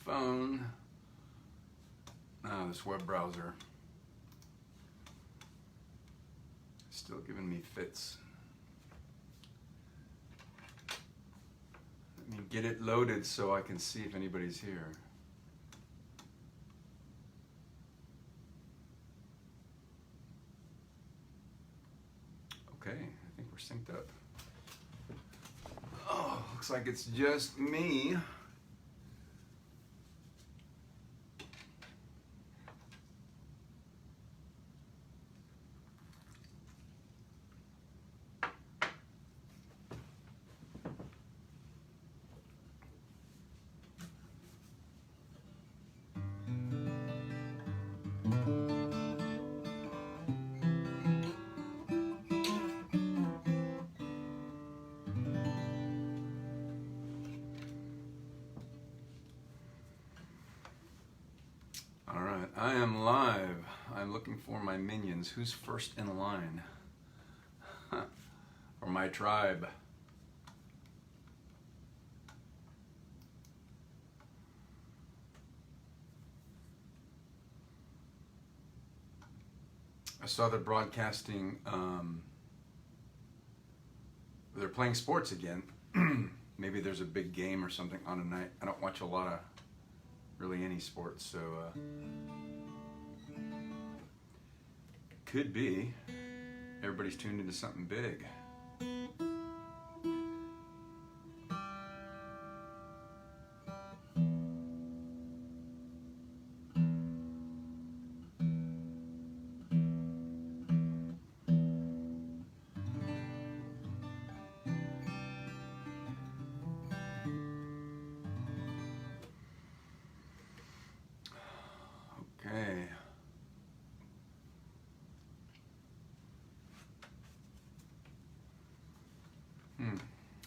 phone. This web browser still giving me fits. Let me get it loaded so I can see if anybody's here. Okay, I think we're synced up. Oh, looks like it's just me. I am live. I'm looking for my minions. Who's first in line? For my tribe. I saw they're broadcasting, they're playing sports again. Maybe there's a big game or something on tonight. I don't watch a lot of really any sports, so could be everybody's tuned into something big. Okay.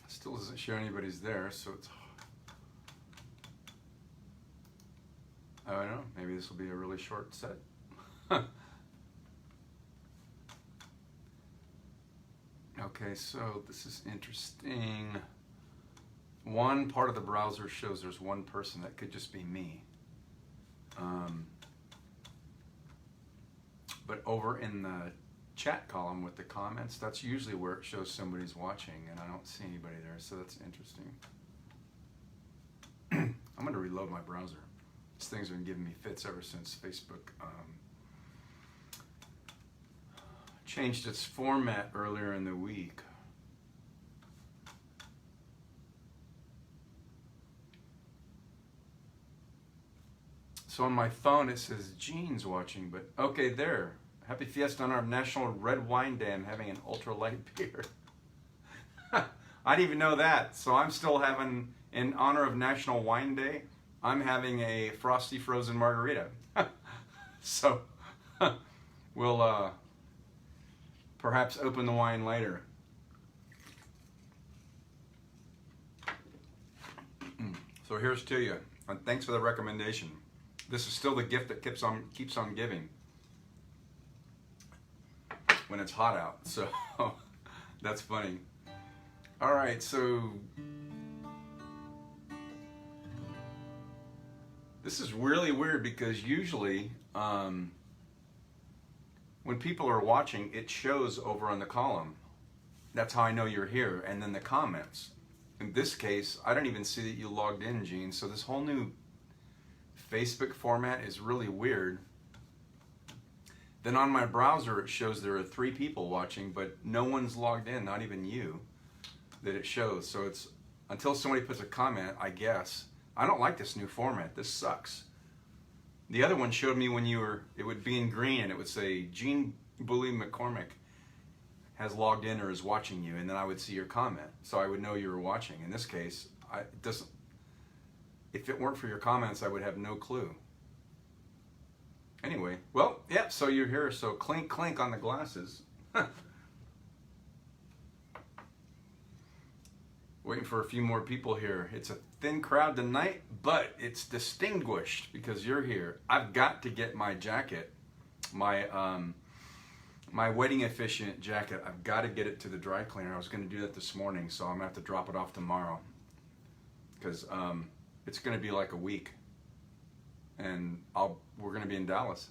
Still doesn't show anybody's there, so it's, I don't know, maybe this will be a really short set. Okay, so this is interesting. One part of the browser shows there's one person. That could just be me. But over in the chat column with the comments, that's usually where it shows somebody's watching, and I don't see anybody there, so that's interesting. I'm going to reload my browser. These things have been giving me fits ever since Facebook changed its format earlier in the week. So on my phone it says Gene's watching, but okay, there. Happy Fiesta on our National Red Wine Day. I'm having an ultralight beer. I didn't even know that. So I'm still having, in honor of National Wine Day, I'm having a frosty frozen margarita. So we'll perhaps open the wine later. So here's to you, and thanks for the recommendation. This is still the gift that keeps on giving when it's hot out, so that's funny. All right, so this is really weird because usually when people are watching, it shows over on the column. That's how I know you're here, and then the comments. In this case, I don't even see that you logged in, Gene, so this whole new Facebook format is really weird. Then on my browser it shows there are 3 people watching, but no one's logged in, not even you, that it shows. So it's until somebody puts a comment, I guess. I don't like this new format. This sucks. The other one showed me when it would be in green and it would say Gene Bully McCormick has logged in or is watching you, and then I would see your comment, so I would know you were watching. In this case, it doesn't. If it weren't for your comments, I would have no clue. Anyway, well, yeah, so you're here, so clink, clink on the glasses. Waiting for a few more people here. It's a thin crowd tonight, but it's distinguished because you're here. I've got to get my jacket, my wedding efficient jacket. I've got to get it to the dry cleaner. I was going to do that this morning, so I'm going to have to drop it off tomorrow because it's going to be like a week and we're going to be in Dallas.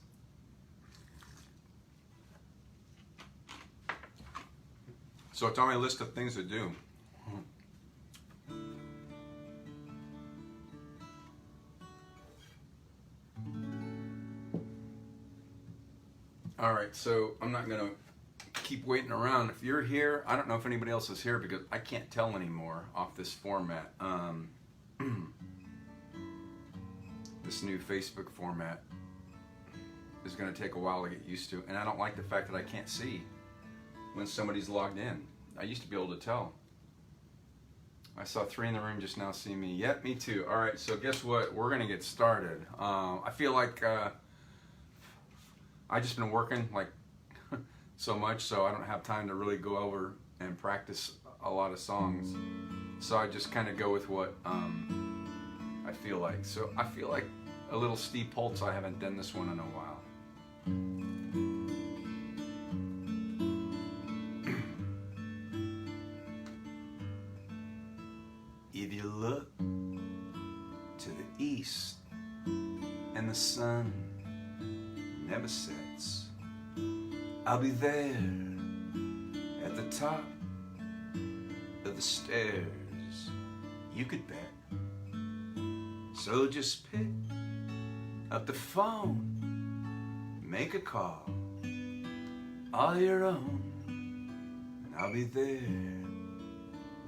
So it's on my list of things to do. All right, so I'm not going to keep waiting around. If you're here, I don't know if anybody else is here because I can't tell anymore off this format. This new Facebook format is going to take a while to get used to, and I don't like the fact that I can't see when somebody's logged in. I used to be able to tell. I saw 3 in the room just now see me. Yep, me too. All right, so guess what? We're going to get started. I feel like I've just been working like so much, so I don't have time to really go over and practice a lot of songs. So I just kind of go with what I feel like. So I feel like a little Steve Poltz. I haven't done this one in a while. If you look to the east and the sun never sets, I'll be there at the top of the stairs, you could bet. So just pick up the phone, make a call, all your own, and I'll be there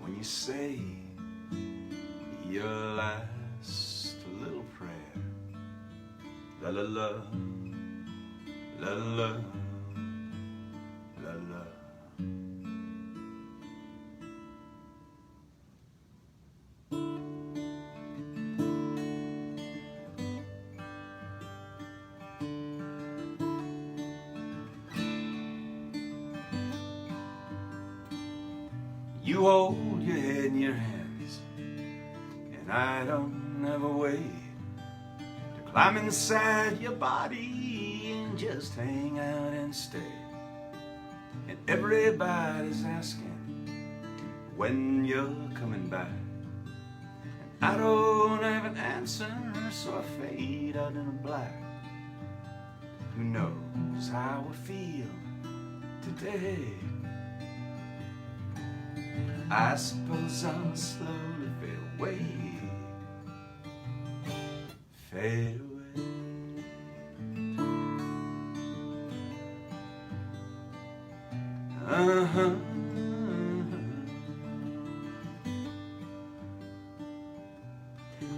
when you say your last little prayer. La la la, la la, la la. You hold your head in your hands, and I don't have a way to climb inside your body and just hang out and stay. And everybody's asking when you're coming back, and I don't have an answer, so I fade out in the black. Who knows how I feel today? I suppose I'll slowly fade away, fade away. Uh-huh.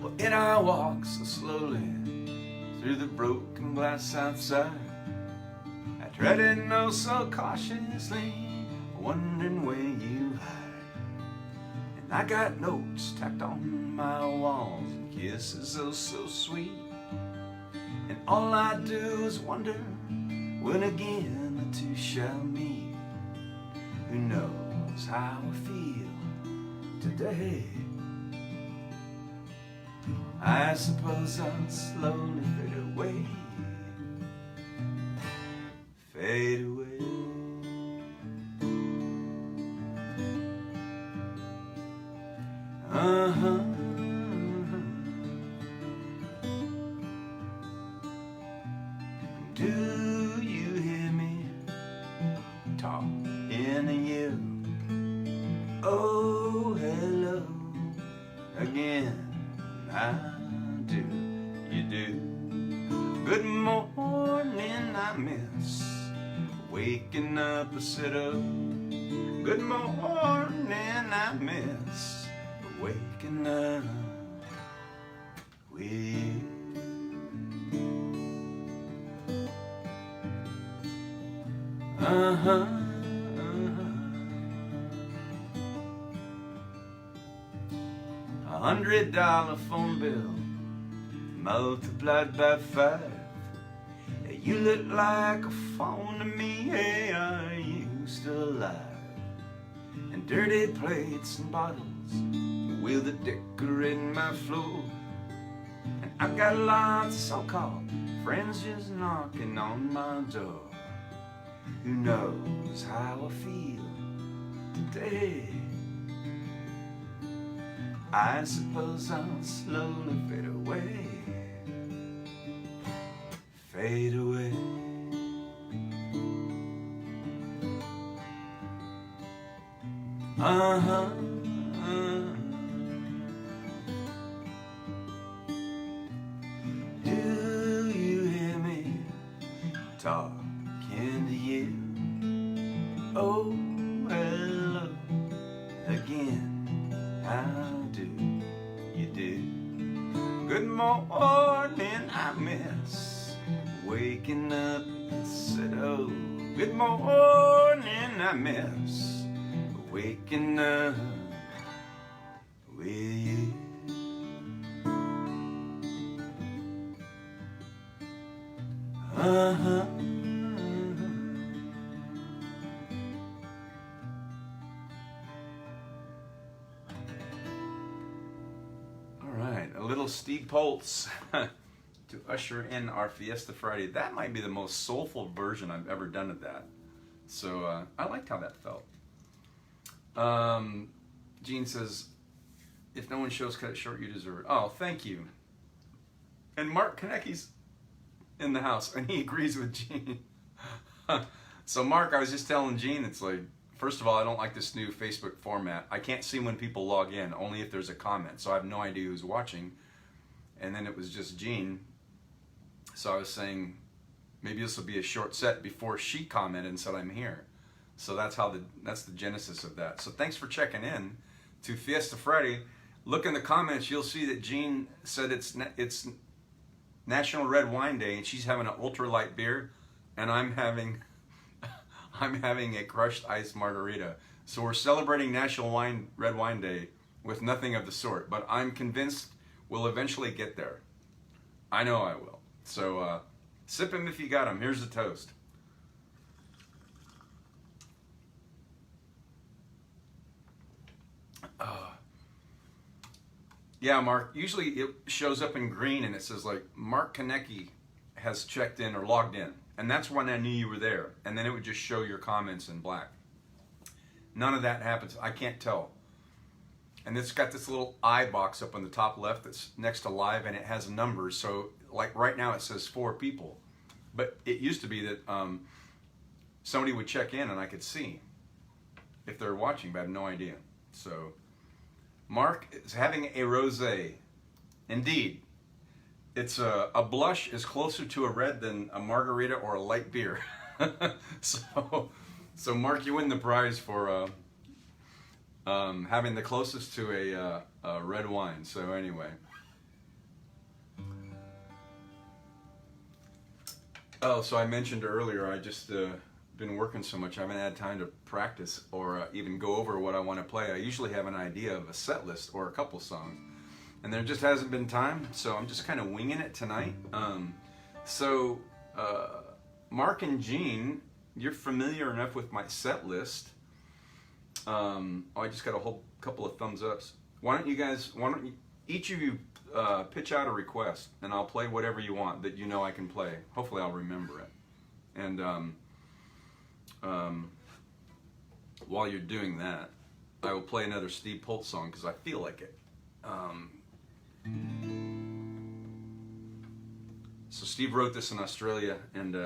Well, and I walk so slowly through the broken glass outside, I tread it oh so cautiously, wondering where you hide. I got notes tacked on my walls and kisses oh so sweet, and all I do is wonder when again the two shall meet. Who knows how I feel today? I suppose I'll slowly fade away, fade away. Uh-huh. Do you hear me talking to you? Oh, hello again. I do, you do. Good morning, I miss waking up a sit up. Good morning, I miss waking up with you. Uh-huh, uh-huh. $100 phone bill multiplied by 5. You look like a phone to me. Hey, are you still alive? And dirty plates and bottles with a decorating my floor. And I've got lots of so-called friends just knocking on my door. Who knows how I feel today? I suppose I'll slowly fade away, fade away. Do you hear me talking to you? Oh, hello again. How do you do? Good morning, I miss waking up. Said, oh, good morning, I miss waking up with you. All right, a little Steve Poltz to usher in our Fiesta Friday. That might be the most soulful version I've ever done of that. So I liked how that felt. Gene says, if no one shows, cut it short, you deserve it. Oh, thank you. And Mark Konecki's in the house, and he agrees with Gene. So Mark, I was just telling Gene, it's like, first of all, I don't like this new Facebook format. I can't see when people log in, only if there's a comment. So I have no idea who's watching. And then it was just Gene. So I was saying, maybe this will be a short set before she commented and said I'm here. So that's the genesis of that. So thanks for checking in to Fiesta Friday. Look in the comments, you'll see that Jean said it's National Red Wine Day, and she's having an ultralight beer, and I'm having a crushed ice margarita. So we're celebrating National Red Wine Day with nothing of the sort, but I'm convinced we'll eventually get there. I know I will. So sip them if you got them. Here's the toast. Yeah, Mark, usually it shows up in green and it says like Mark Konecki has checked in or logged in. And that's when I knew you were there. And then it would just show your comments in black. None of that happens. I can't tell. And it's got this little I box up on the top left that's next to live, and it has numbers. So like right now it says 4 people. But it used to be that somebody would check in and I could see if they're watching, but I have no idea. So Mark is having a rosé. Indeed, it's a blush is closer to a red than a margarita or a light beer. So Mark, you win the prize for having the closest to a red wine. So anyway. Oh, so I mentioned earlier, I just been working so much I haven't had time to practice or even go over what I want to play. I usually have an idea of a set list or a couple songs, and there just hasn't been time, so I'm just kind of winging it tonight. Mark and Gene, you're familiar enough with my set list. I just got a whole couple of thumbs ups. Why don't you each of you pitch out a request, and I'll play whatever you want that you know I can play. Hopefully I'll remember it. And while you're doing that, I will play another Steve Poltz song because I feel like it. So Steve wrote this in Australia, and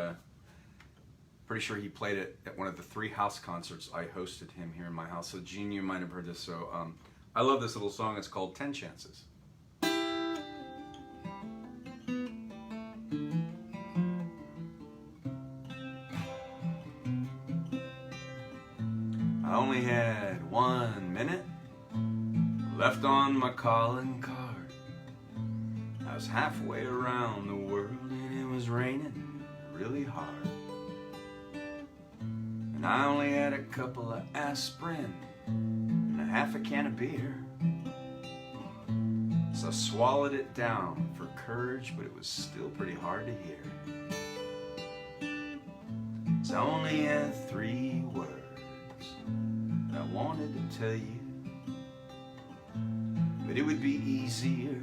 pretty sure he played it at one of the 3 house concerts I hosted him here in my house. So Gene, you might have heard this. So I love this little song. It's called 10 Chances. I only had 1 minute left on my calling card. I was halfway around the world and it was raining really hard. And I only had a couple of aspirin and a half a can of beer. So I swallowed it down for courage, but it was still pretty hard to hear. So I only had 3 words that I wanted to tell you, but it would be easier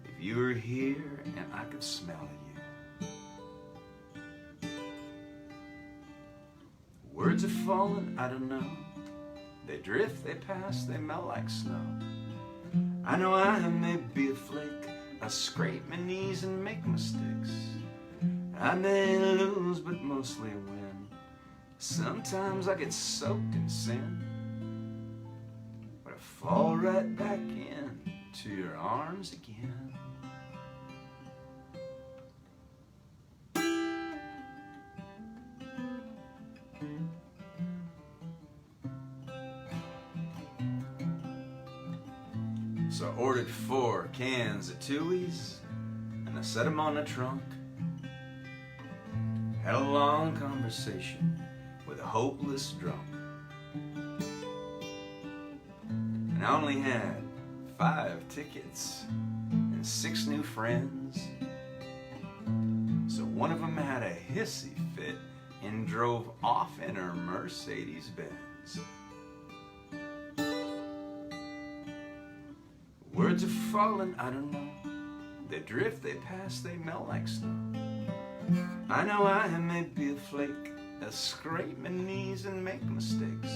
if you were here and I could smell you. Words are falling, I don't know. They drift, they pass, they melt like snow. I know I may be a flake, I scrape my knees and make mistakes. I may lose, but mostly win. Sometimes I get soaked in sin, but I fall right back in to your arms again. So I ordered 4 cans of Tooheys, and I set them on the trunk. Had a long conversation with a hopeless drunk. And I only had 5 tickets and 6 new friends. So one of them had a hissy fit and drove off in her Mercedes Benz. Words are falling, I don't know. They drift, they pass, they melt like snow. I know I may be a flake, I scrape my knees and make mistakes.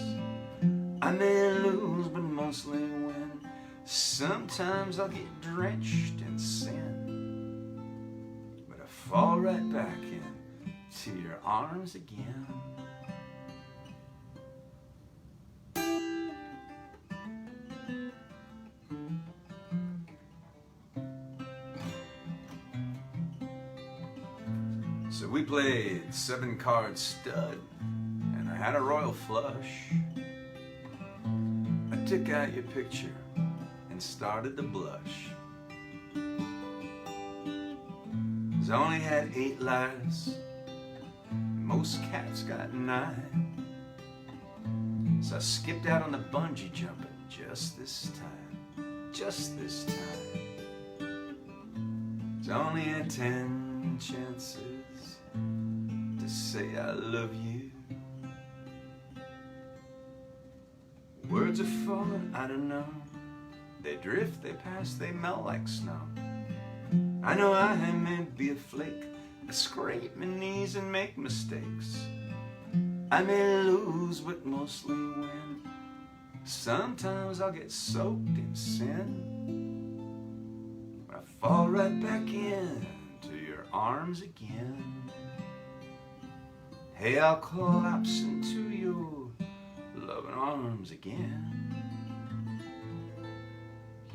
I may lose, but mostly win. Sometimes I'll get drenched in sin, but I fall right back in to your arms again. So we played 7-card stud, and I had a royal flush. I took out your picture and started to blush. 'Cause I only had 8 lives, most cats got 9. So I skipped out on the bungee jumping just this time, just this time. 'Cause I only had 10 chances to say I love you. Words are falling, I don't know. They drift, they pass, they melt like snow. I know I may be a flake, I scrape my knees and make mistakes. I may lose, but mostly win. Sometimes I'll get soaked in sin, but I fall right back in to your arms again. Hey, I'll collapse into your loving arms again.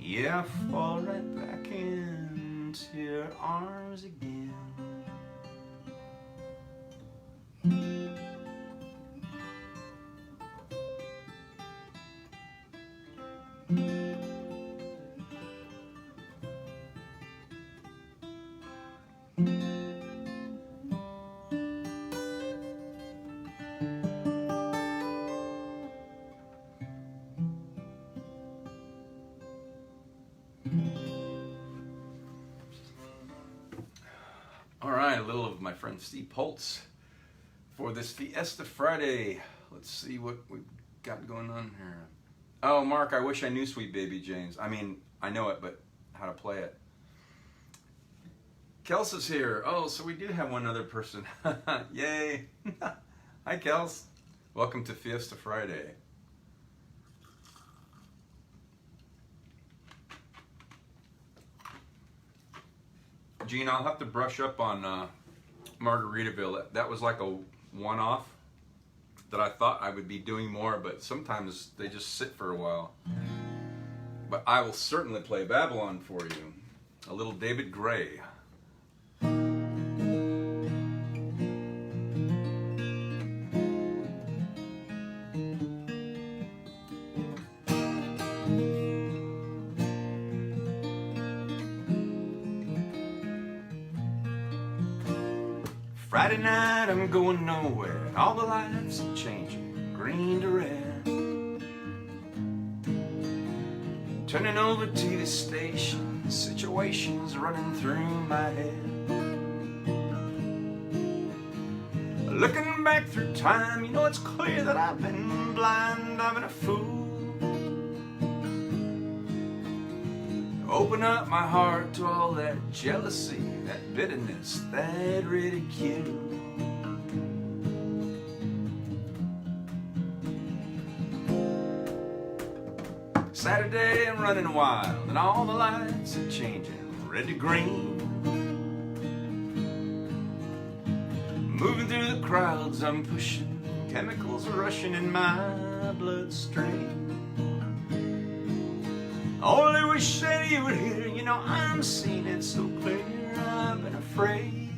Yeah, I fall right back into your arms again. All right, a little of my friend Steve Poltz for this Fiesta Friday. Let's see what we've got going on here. Oh, Mark, I wish I knew Sweet Baby James. I mean, I know it, but how to play it. Kels is here. Oh, so we do have one other person. Yay. Hi, Kels. Welcome to Fiesta Friday. Gene, I'll have to brush up on Margaritaville. That was like a one-off that I thought I would be doing more, but sometimes they just sit for a while. But I will certainly play Babylon for you. A little David Gray. Friday night I'm going nowhere, and all the lights are changing, green to red. Turning over TV station, situations running through my head. Looking back through time, you know it's clear that I've been blind, I've been a fool. Open up my heart to all that jealousy, that bitterness, that ridicule. Saturday I'm running wild and all the lights are changing, red to green. buttons I'm pushing, chemicals are rushing in my bloodstream. Only wish that you would hear, you know I'm seeing it so clear. I've been afraid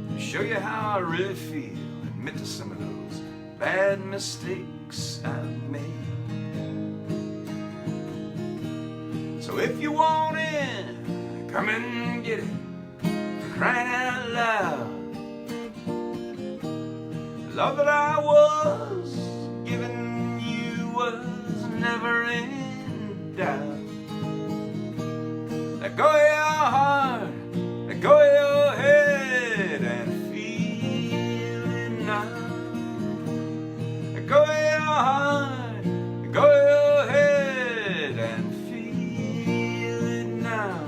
to show you how I really feel, admit to some of those bad mistakes I've made. So if you want it, come and get it, for crying out loud. The love that I was giving you was never in doubt. Let go of your heart, let go of your head and feel it now. Let go of your heart, let go of your head and feel it now.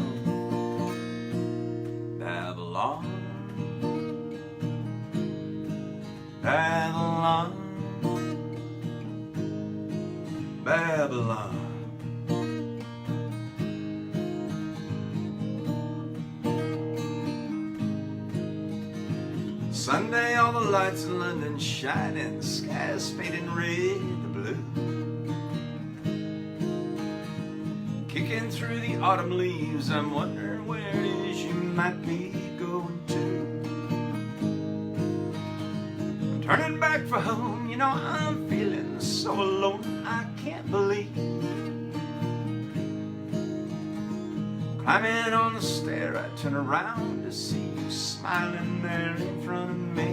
Babylon, Babylon, Babylon. Sunday, all the lights in London shining, the sky's fading red to blue. Kicking through the autumn leaves, I'm wondering where it is you might be going to. I'm turning back for home, you know I'm feeling so alone, I can't believe. Climbing on the stair, I turn around to see you smiling there in front of me.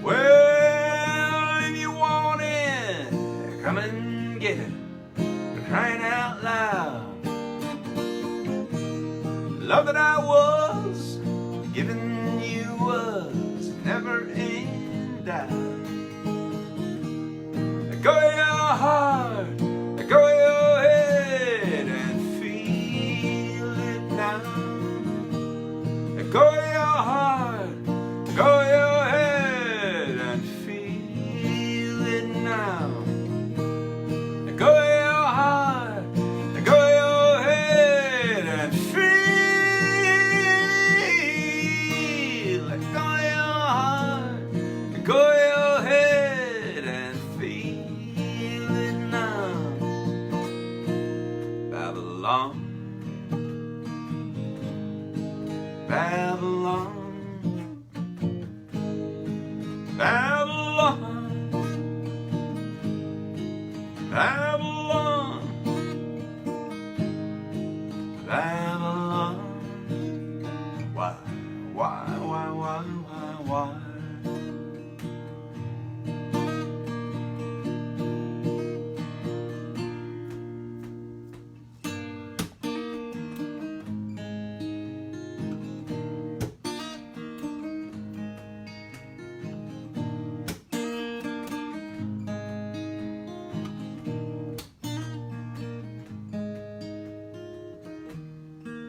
Well, if you want it, come and get it, for crying out loud. The love that I was giving you was never in doubt. Let go of your heart, let go of your head and feel it now. Let go of your heart, let go of your head and feel it now. Let go of your heart, let go of your head and feel. Let go of your heart, let go of your head and feel it now. Babylon, Babylon, Babylon, Babylon, Babylon. Why?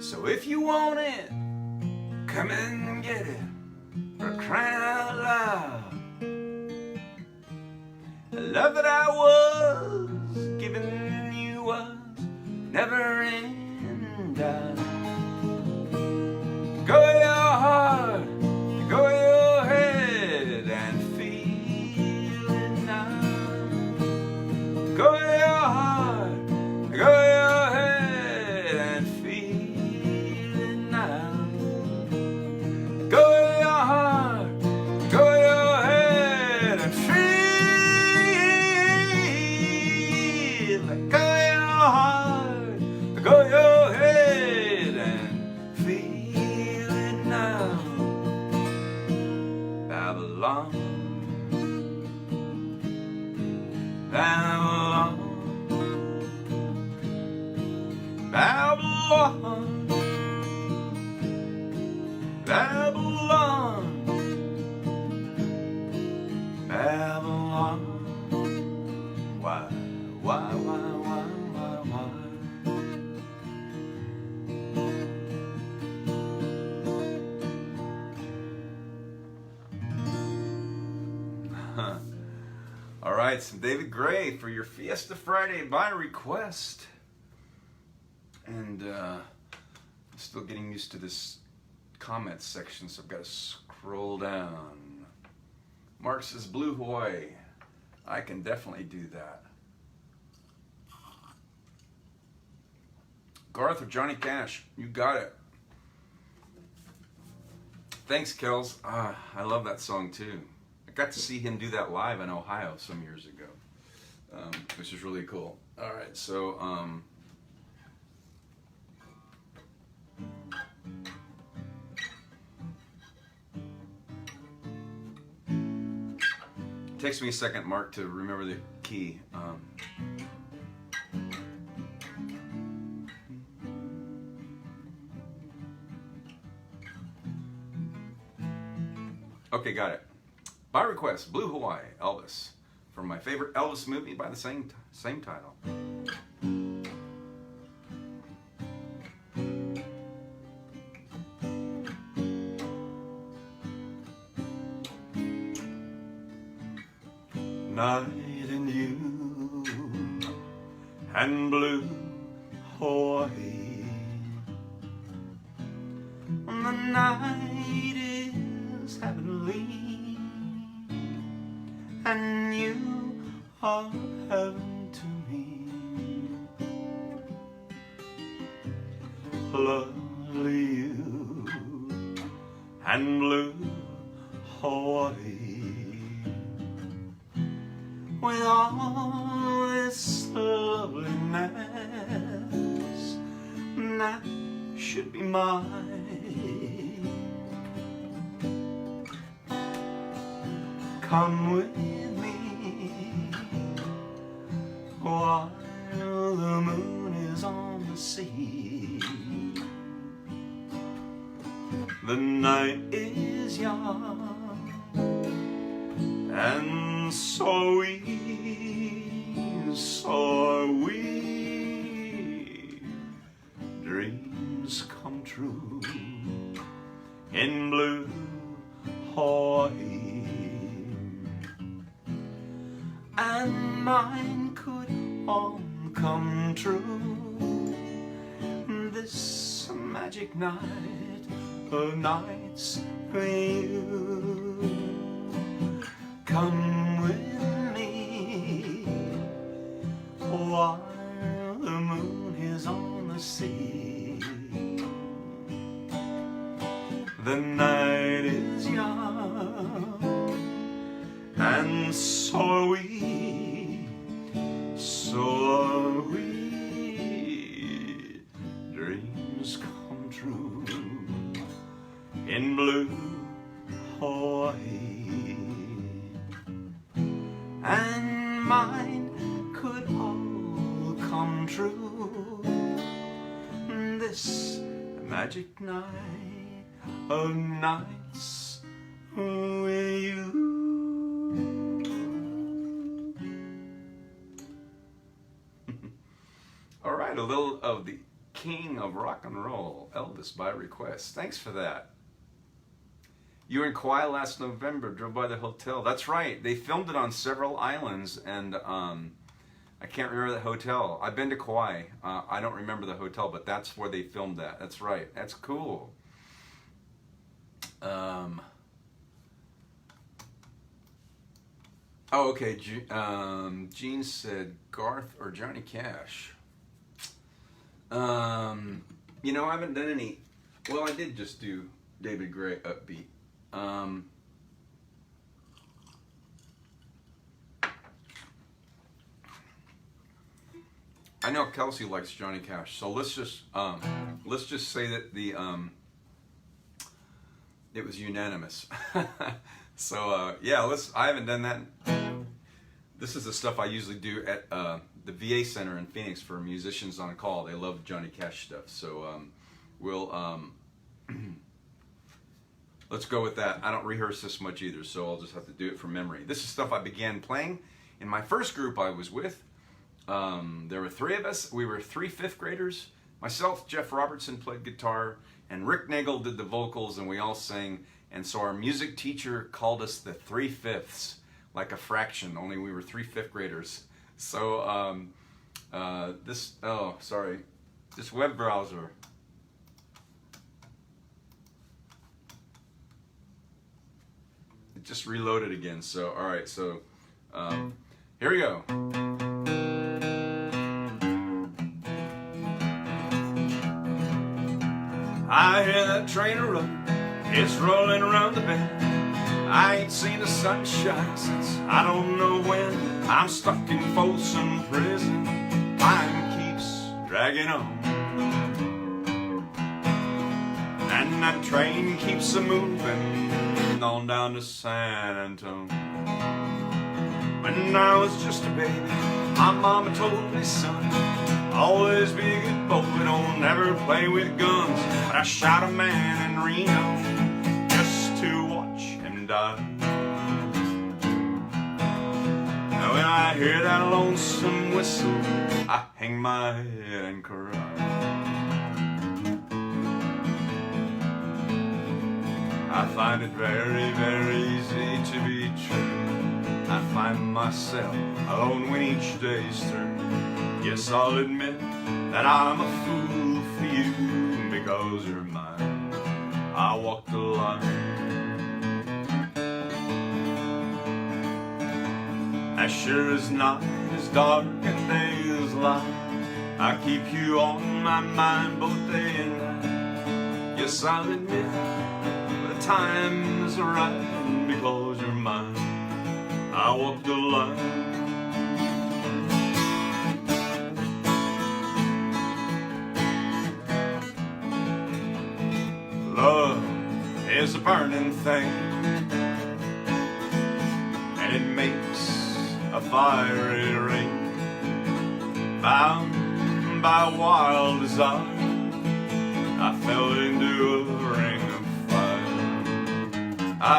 So if you want it, come and get it, for crying out loud. The love that I was giving you was never in doubt. Go of your heart, go of your head and feel it now. Go of your heart, go of your head and feel it now. Go of your heart, go of your head and feel. Let go of your heart, go of your head and feel it now. Babylon, Babylon, Babylon, Babylon, Babylon. Why? All right, some David Gray for your Fiesta Friday by request. And still getting used to this comments section, so I've got to scroll down. Mark says Blue Hawaii. I can definitely do that. Garth or Johnny Cash, you got it. Thanks, Kels. I love that song too. I got to see him do that live in Ohio some years ago, which is really cool. All right, so it takes me a second, Mark, to remember the key. Okay, got it. By request, Blue Hawaii, Elvis, from my favorite Elvis movie by the same title. Night and you and blue Hawaii. The night is heavenly, and you are heaven to me. Lovely you and blue Hawaii. With all this loveliness that should be mine, come with me while the moon is on the sea. The night is young and so are we, dreams come true in blue Hawaii, and mine could all come true this magic night of nights with you. Come with me while the moon is on the sea. The night is young and so are we, dreams come true in blue Hawaii, and mine could all come true this magic night of nights with you. All right, a little of the king of rock and roll, Elvis, by request. Thanks for that. You were in Kauai last November, drove by the hotel. That's right, they filmed it on several islands, and I can't remember the hotel. I've been to Kauai. I don't remember the hotel, but that's where they filmed that. That's right, that's cool. Oh, okay, Gene said Garth or Johnny Cash. You know, I haven't done any, well, I did just do David Gray Upbeat. I know Kelsey likes Johnny Cash, so let's just say that the it was unanimous. So yeah, I haven't done that. This is the stuff I usually do at the VA Center in Phoenix for musicians on call. They love Johnny Cash stuff, so we'll let's go with that. I don't rehearse this much either, so I'll just have to do it from memory. This is stuff I began playing in my first group I was with. There were three of us. We were 3 fifth graders. Myself, Jeff Robertson played guitar, and Rick Nagel did the vocals, and we all sang. And so our music teacher called us the 3 fifths, like a fraction, only we were 3 fifth graders. So this web browser. just reloaded again. So, all right, so here we go. I hear that train run, it's rolling around the bend. I ain't seen the sunshine since I don't know when. I'm stuck in Folsom Prison, time keeps dragging on. And that train keeps a-moving on down to San Antonio. When I was just a baby, my mama told me, son, always be a good boy, don't never play with guns. But I shot a man in Reno just to watch him die. Now when I hear that lonesome whistle, I hang my head and cry. I find it very, very easy to be true. I find myself alone when each day's through. Yes, I'll admit that I'm a fool for you, because you're mine. I walk the line. As sure as night is dark and day is light, I keep you on my mind both day and night. Yes, I'll admit the time is right, because you're mine. I walk the line. Love is a burning thing, and it makes a fiery ring. Bound by wild desire, I fell into a ring of fire. I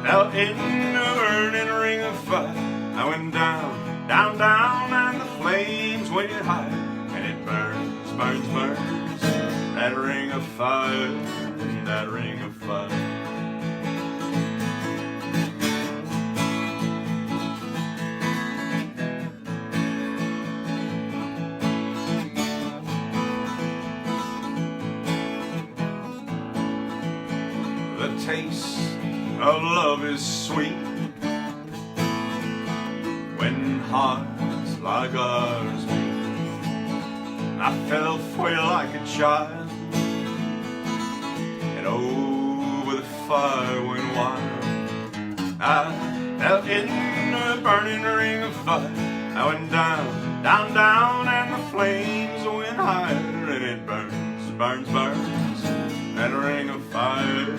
fell into a burning ring of fire. I went down, down, down, and the flames went high, and it burns, burns, burns, that ring of fire, that ring of fire. The taste of love is sweet when hearts like ours meet. I fell for you like a child, and over the fire went wild. I fell in a burning ring of fire. I went down, down, down, and the flames went higher, and it burns, burns, burns, that ring of fire,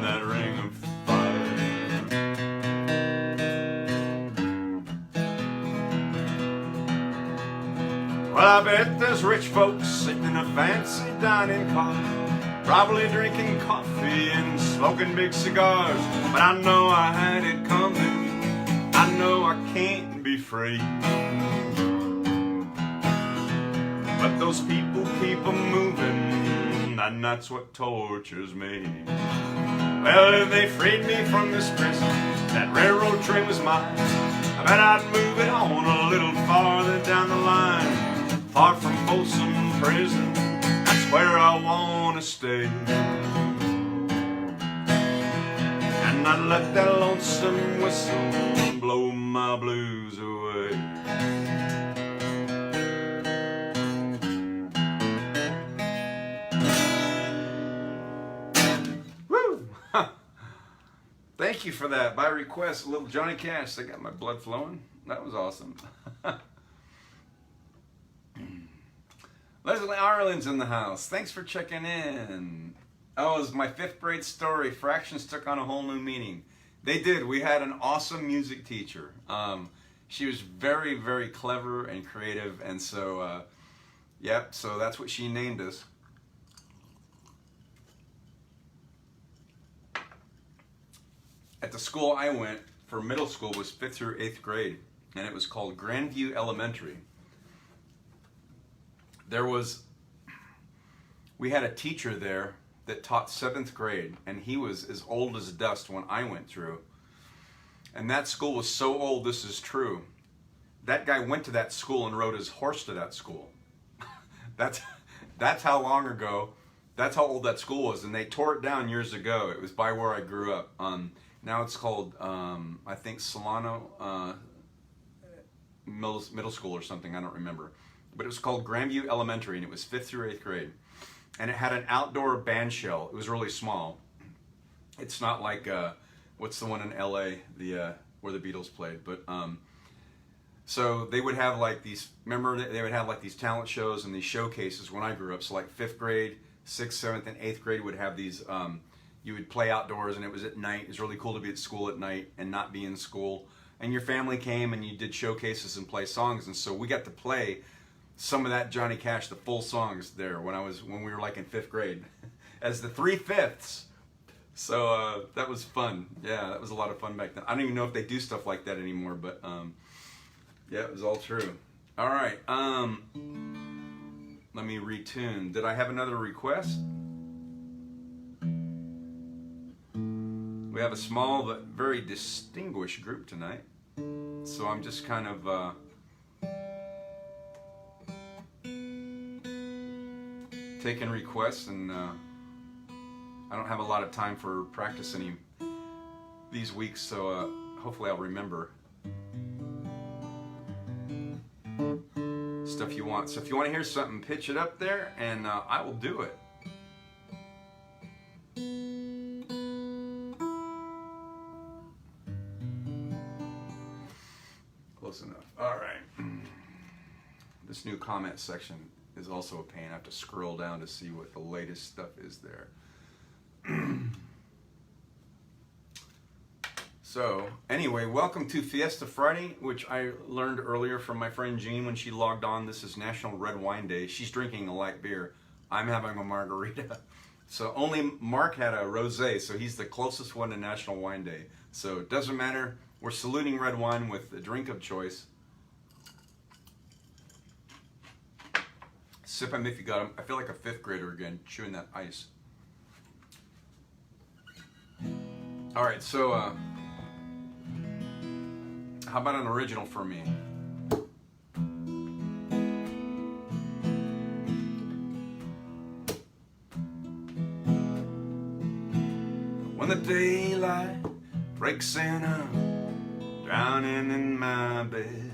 that ring of fire. Well, I bet there's rich folks sitting in a fancy dining car, probably drinking coffee and smoking big cigars. But I know I had it coming, I know I can't be free. But those people keep on moving, and that's what tortures me. Well, if they freed me from this prison, that railroad train was mine, I bet I'd move it on a little farther down the line. Far from Folsom Prison, that's where I wanna stay. And I'd let that lonesome whistle blow my blues away. Woo! Thank you for that. By request, little Johnny Cash. They got my blood flowing. That was awesome. Leslie Ireland's in the house. Thanks for checking in. Oh, it was my 5th grade story. Fractions took on a whole new meaning. They did. We had an awesome music teacher. She was very, very clever and creative. And so, yep, so that's what she named us. At the school I went for middle school was 5th through 8th grade. And it was called Grandview Elementary. We had a teacher there that taught 7th grade, and he was as old as dust when I went through. And that school was so old, this is true. That guy went to that school and rode his horse to that school. That's how long ago, that's how old that school was. And they tore it down years ago. It was by where I grew up. Now it's called, I think, Solano Middle School or something. I don't remember. But it was called Grandview Elementary, and it was 5th through 8th grade. And it had an outdoor band shell. It was really small. It's not like, what's the one in LA, where the Beatles played. But so they would have like these, remember, they would have like these talent shows and these showcases when I grew up. So like 5th grade, 6th, 7th, and 8th grade would have these, you would play outdoors, and it was at night. It was really cool to be at school at night and not be in school. And your family came and you did showcases and play songs. And so we got to play some of that Johnny Cash, the full songs there when we were like in 5th grade as the 3/5. So that was fun. Yeah, that was a lot of fun back then. I don't even know if they do stuff like that anymore, but yeah, it was all true. All right, let me retune. Did I have another request? We have a small but very distinguished group tonight. So I'm just kind of taking requests, and I don't have a lot of time for practice these weeks, so hopefully I'll remember stuff you want. So if you want to hear something, pitch it up there, and I will do it. Close enough. All right. This new comment section is also a pain. I have to scroll down to see what the latest stuff is there. So anyway, welcome to Fiesta Friday, which I learned earlier from my friend Jean when she logged on. This is National Red Wine Day. She's drinking a light beer. I'm having a margarita. So only Mark had a rosé, so he's the closest one to National Wine Day. So it doesn't matter. We're saluting red wine with a drink of choice. Sip them if you got them. I feel like a 5th grader again, chewing that ice. All right, so how about an original for me? When the daylight breaks in, I'm drowning in my bed.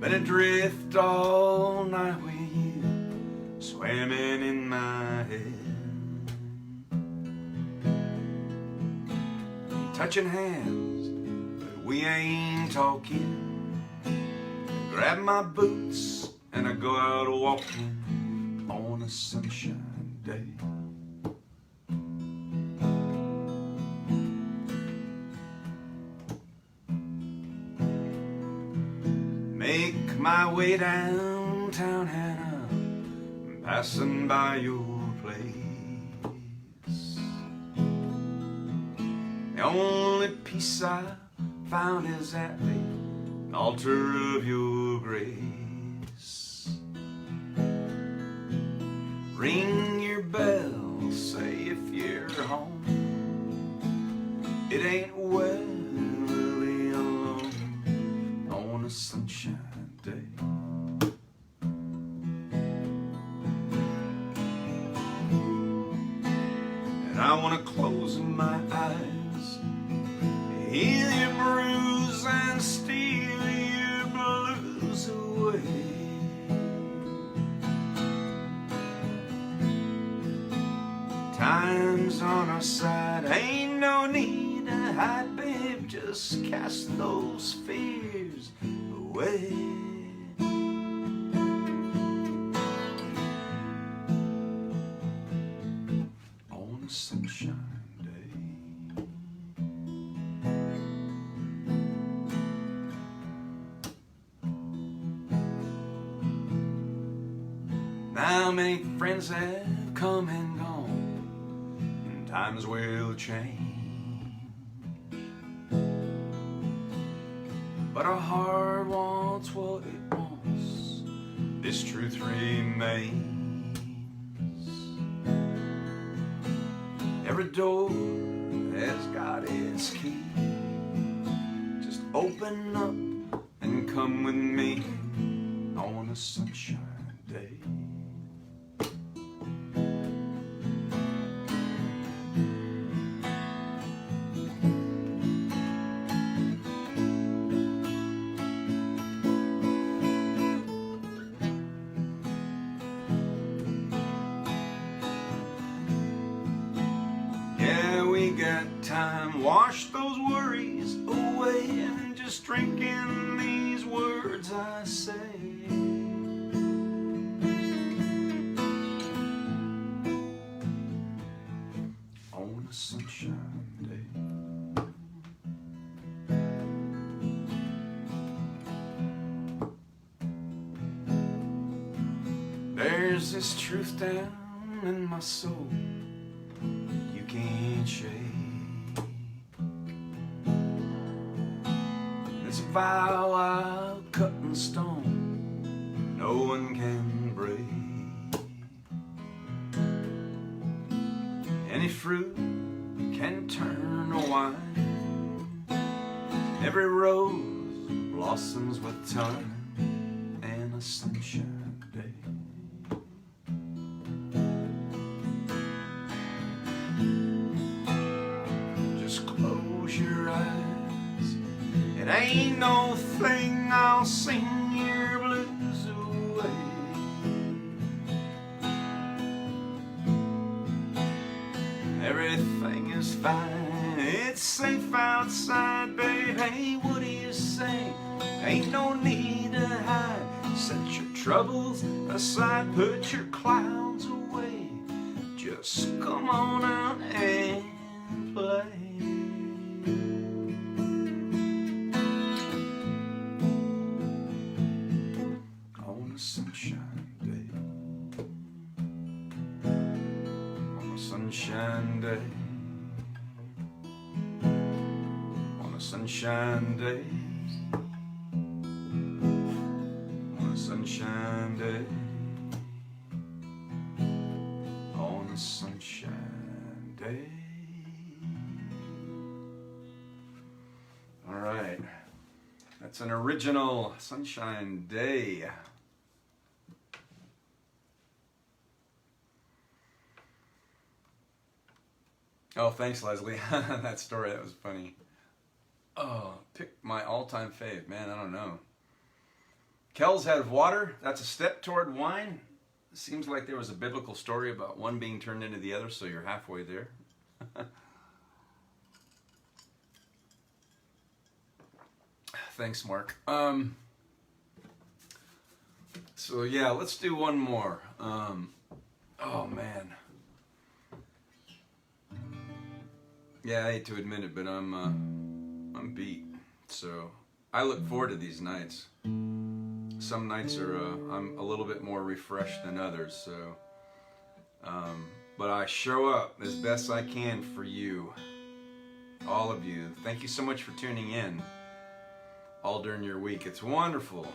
Been adrift all night with you, swimming in my head. Touching hands, but we ain't talking. Grab my boots and I go out walking on a sunshine day. Make my way downtown and I'm passing by your place. The only peace I found is at the altar of your grace. Ring your bell, say if you're home. It ain't well to be alone on a sunshine day. And I want to close my eyes, heal your bruise and steal your blues away. Time's on our side, ain't no need to hide, babe, just cast those fears away. On a sunshine day. Now many friends have come and gone, and times will change, but our heart wants what it wants. This truth remains. Every door has got its key. Just open up and come with me on a sunshine day. time, wash those worries away, and just drink in these words I say. On a sunshine day. There's this truth down in my soul you can't shake. It's a vow I'll cut in stone, no one can break. Any fruit can turn to wine, every rose blossoms with time, and a sunshine day. Just close your eyes, it ain't no thing, I'll sing your blues away. Everything is fine, it's safe outside, babe. Hey, what do you say? Ain't no need to hide. Set your troubles aside, put your clouds away. Just come on out and play. On a sunshine day. On a sunshine day. On a sunshine day. On a sunshine day. On a sunshine day. All right, that's an original Sunshine Day. Oh, thanks, Leslie. That story, that was funny. Oh, pick my all-time fave. Man, I don't know. Kel's Head of Water, that's a step toward wine. Seems like there was a biblical story about one being turned into the other, so you're halfway there. Thanks, Mark. So yeah, let's do one more. Oh man. Yeah, I hate to admit it, but I'm beat. So I look forward to these nights. Some nights are I'm a little bit more refreshed than others. So, but I show up as best I can for you, all of you. Thank you so much for tuning in all during your week. It's wonderful.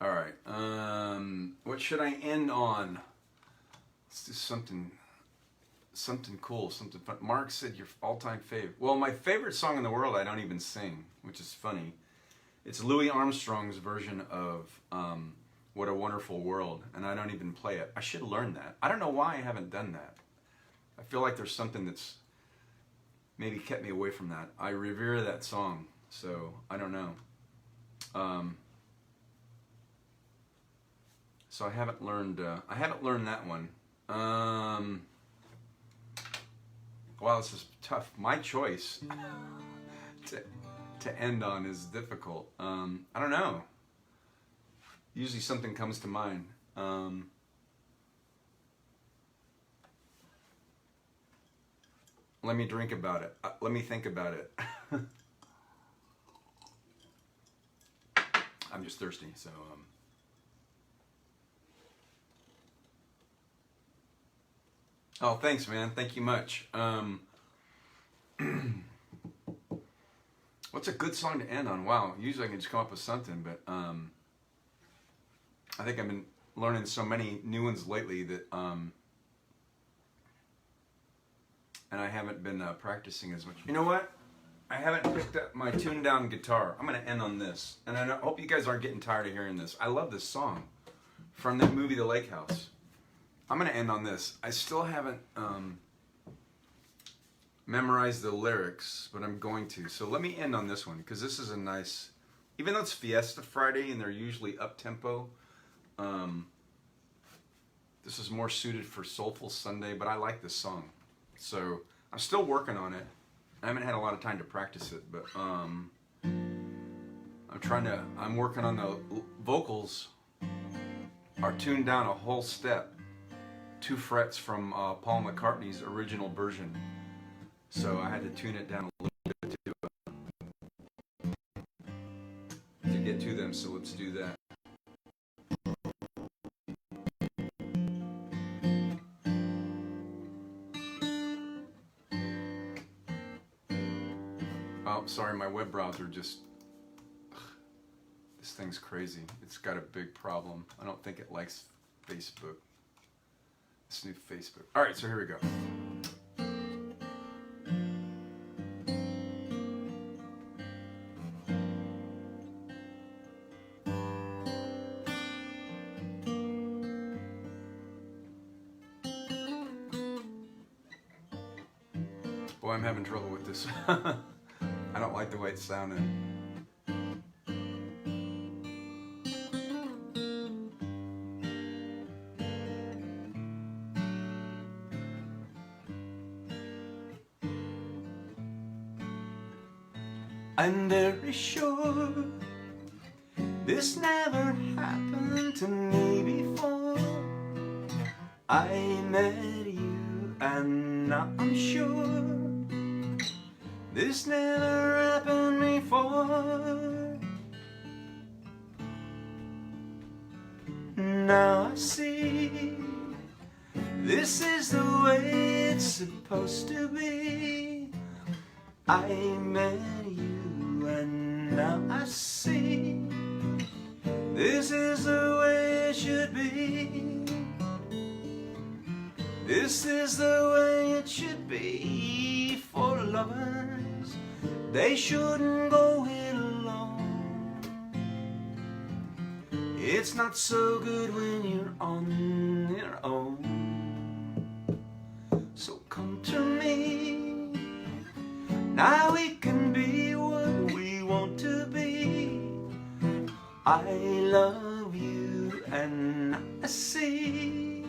All right. What should I end on? Let's do something cool, something fun. Mark said your all-time fave. Well, my favorite song in the world I don't even sing, which is funny. It's Louis Armstrong's version of What a Wonderful World, and I don't even play it. I should learn that. I don't know why I haven't done that. I feel like there's something that's maybe kept me away from that. I revere that song, so I don't know. So I haven't learned that one. Wow, this is tough. My choice to end on is difficult. I don't know. Usually something comes to mind. Let me drink about it. Let me think about it. I'm just thirsty, so. Oh, thanks, man. Thank you much. What's a good song to end on? Wow, usually I can just come up with something, but I think I've been learning so many new ones lately that, and I haven't been practicing as much. You know what? I haven't picked up my tuned down guitar. I'm going to end on this, and I hope you guys aren't getting tired of hearing this. I love this song from that movie, The Lake House. I'm going to end on this. I still haven't memorized the lyrics, but I'm going to. So let me end on this one, because this is a nice, even though it's Fiesta Friday and they're usually up-tempo, This is more suited for Soulful Sunday, but I like this song. So I'm still working on it. I haven't had a lot of time to practice it, but I'm working on the vocals are tuned down a whole step, 2 frets from Paul McCartney's original version. So I had to tune it down a little bit to get to them, so let's do that. Oh, sorry, my web browser just... This thing's crazy. It's got a big problem. I don't think it likes Facebook. This new Facebook. All right, so here we go. Boy, I'm having trouble with this. I don't like the way it's sounding. I'm very sure this never happened to me before. I met you and now I'm sure this never happened before. Now I see this is the way it's supposed to be. I met you and now I see this is the way it should be. This is the way it should be for lovers. They shouldn't go it alone. It's not so good when you're on your own. So come to me. Now we can be what we want to be. I love you and I see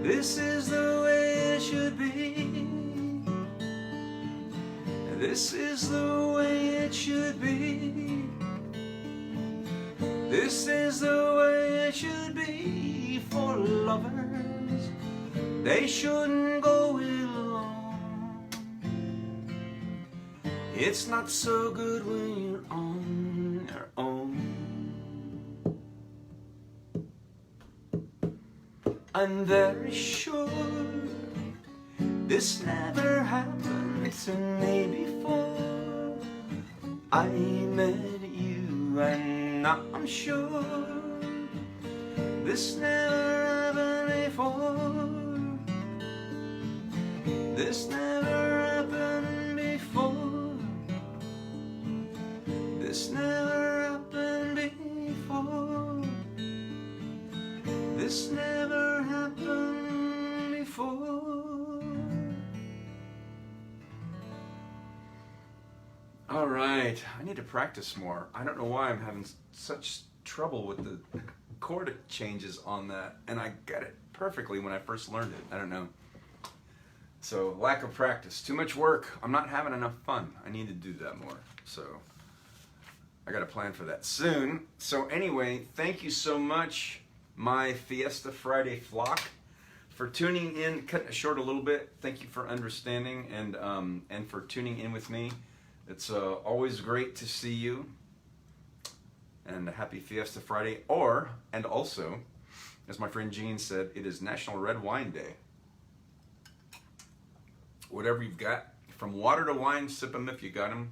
this is the way it should be. This is the way it should be. This is the way it should be for lovers. They shouldn't go it alone. It's not so good when you're on your own. I'm very sure this never happened to me before. I met you and now I'm sure this never happened before. This never happened before. This never happened before. This never happened before. All right, I need to practice more. I don't know why I'm having such trouble with the chord changes on that, and I got it perfectly when I first learned it. I don't know. So, lack of practice, too much work. I'm not having enough fun. I need to do that more. So, I got a plan for that soon. So anyway, thank you so much, my Fiesta Friday flock, for tuning in, cutting it short a little bit. Thank you for understanding and for tuning in with me. It's always great to see you. And happy Fiesta Friday. And also, as my friend Gene said, it is National Red Wine Day. Whatever you've got, from water to wine, sip them if you got them.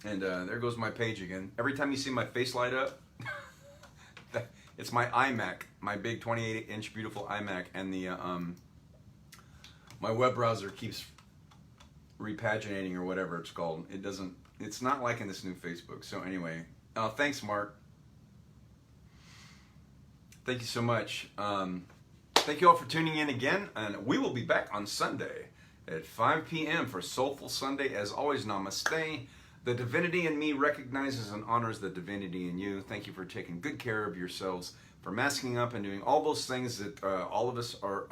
And there goes my page again. Every time you see my face light up, it's my iMac, my big 28-inch beautiful iMac, and the my web browser keeps repaginating or whatever it's called. It's not liking this new Facebook. So anyway, thanks, Mark. Thank you so much. Thank you all for tuning in again, and we will be back on Sunday at 5 p.m. for Soulful Sunday. As always, namaste. The divinity in me recognizes and honors the divinity in you. Thank you for taking good care of yourselves. for masking up and doing all those things that all of us are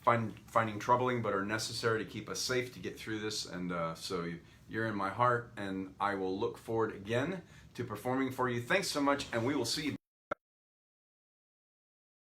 finding troubling but are necessary to keep us safe to get through this. And so you're in my heart, and I will look forward again to performing for you. Thanks so much, and we will see you.